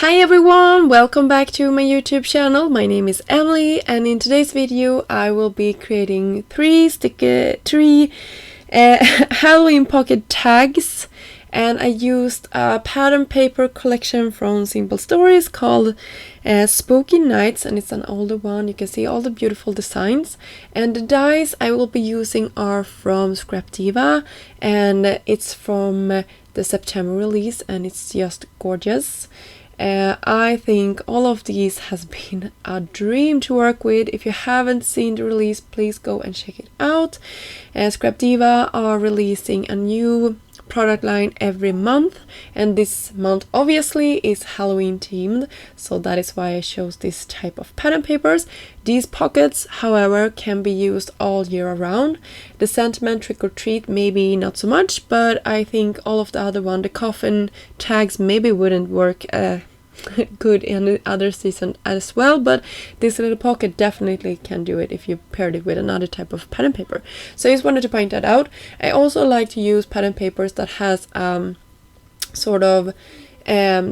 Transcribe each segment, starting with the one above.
Hi everyone, welcome back to my YouTube channel. My name is Emily and in today's video I will be creating three Halloween pocket tags, and I used a pattern paper collection from Simple Stories called Spooky Nights, and it's an older one. You can see all the beautiful designs, and the dies I will be using are from Scrap Diva, and it's from the September release, and it's just gorgeous. I think all of these has been a dream to work with. If you haven't seen the release, please go and check it out. Scrap Diva are releasing a new product line every month, and this month obviously is Halloween themed, so that is why I chose this type of pattern papers. These pockets, however, can be used all year around. The sentiment trick or treat maybe not so much, but I think all of the other one, the coffin tags, maybe wouldn't work good in the other season as well, but this little pocket definitely can do it if you paired it with another type of pattern paper. So I just wanted to point that out. I also like to use pattern papers that has sort of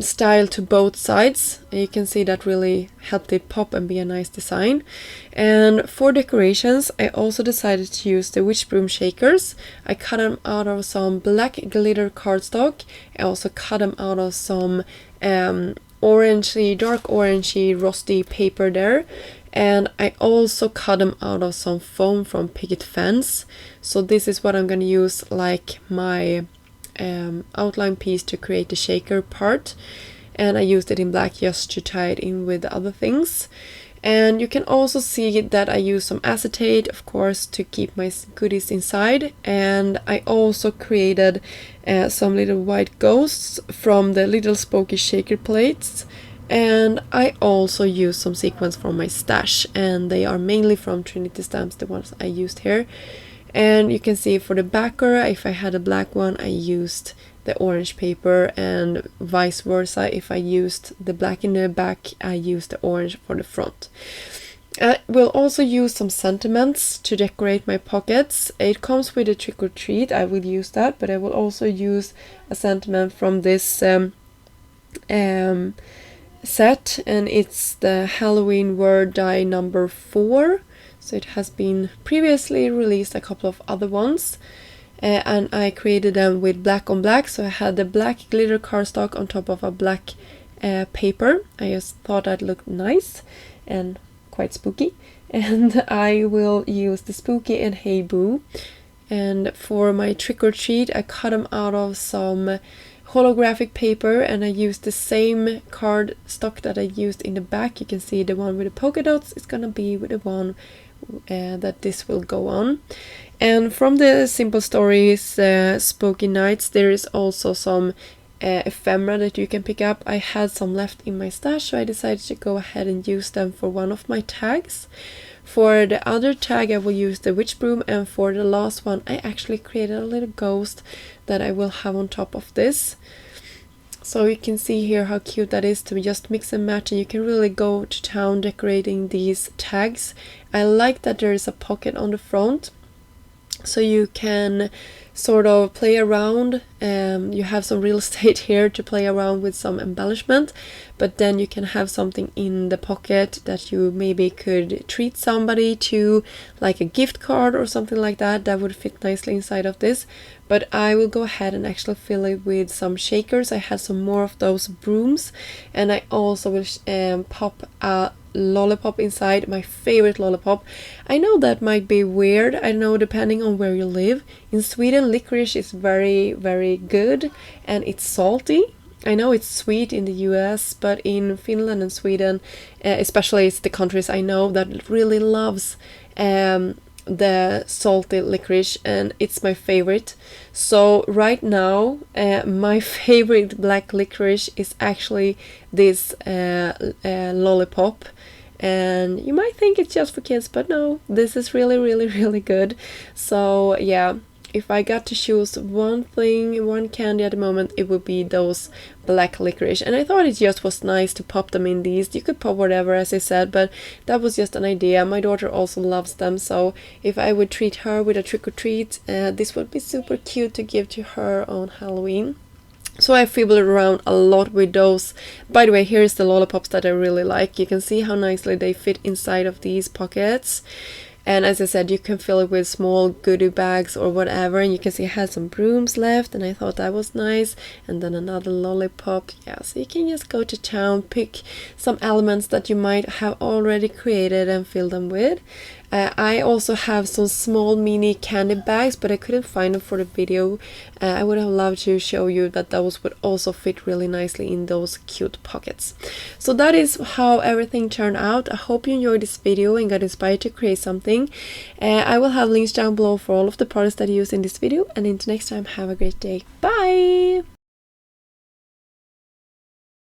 style to both sides. You can see that really helped it pop and be a nice design. And for decorations, I also decided to use the witch broom shakers. I cut them out of some black glitter cardstock. I also cut them out of some orangey, dark orangey, rusty paper there. And I also cut them out of some foam from picket fence. So this is what I'm going to use like my outline piece to create the shaker part, and I used it in black just to tie it in with the other things. And you can also see that I use some acetate, of course, to keep my goodies inside. And I also created some little white ghosts from the little spooky shaker plates. And I also used some sequins from my stash, and they are mainly from Trinity Stamps, the ones I used here. And you can see for the backer, if I had a black one, I used the orange paper, and vice versa. If I used the black in the back, I used the orange for the front. I will also use some sentiments to decorate my pockets. It comes with a trick or treat, I will use that, but I will also use a sentiment from this set, and it's the Halloween word die number 4. So it has been previously released a couple of other ones, and I created them with black on black. So I had the black glitter cardstock on top of a black paper. I just thought that looked nice and quite spooky. And I will use the spooky and hey boo. And for my trick or treat, I cut them out of some holographic paper, and I used the same card stock that I used in the back. You can see the one with the polka dots is gonna be with the one that this will go on. And from the Simple Stories Spooky Nights, there is also some ephemera that you can pick up. I had some left in my stash, so I decided to go ahead and use them for one of my tags. For the other tag, I will use the witch broom, and for the last one, I actually created a little ghost that I will have on top of this. So you can see here how cute that is to just mix and match, and you can really go to town decorating these tags. I like that there is a pocket on the front, so you can sort of play around. You have some real estate here to play around with some embellishment, but then you can have something in the pocket that you maybe could treat somebody to, like a gift card or something like that. That would fit nicely inside of this. But I will go ahead and actually fill it with some shakers. I had some more of those brooms, and I also will pop a lollipop inside, my favorite lollipop. I know that might be weird, I know, depending on where you live. In Sweden, licorice is very, very good, and it's salty. I know it's sweet in the US, but in Finland and Sweden, especially it's the countries I know that really loves the salty licorice, and it's my favorite. So right now my favorite black licorice is actually this lollipop, and you might think it's just for kids, but no, this is really, really, really good. So yeah, if I got to choose one thing, one candy at the moment, it would be those black licorice. And I thought it just was nice to pop them in these. You could pop whatever, as I said, but that was just an idea. My daughter also loves them, so if I would treat her with a trick or treat, this would be super cute to give to her on Halloween. So I fiddled around a lot with those. By the way, here's the lollipops that I really like. You can see how nicely they fit inside of these pockets. And as I said, you can fill it with small goodie bags or whatever. And you can see I had some brooms left, and I thought that was nice. And then another lollipop. Yeah, so you can just go to town, pick some elements that you might have already created and fill them with. I also have some small mini candy bags, but I couldn't find them for the video. I would have loved to show you that those would also fit really nicely in those cute pockets. So that is how everything turned out. I hope you enjoyed this video and got inspired to create something. I will have links down below for all of the products that I use in this video. And until next time, have a great day. Bye!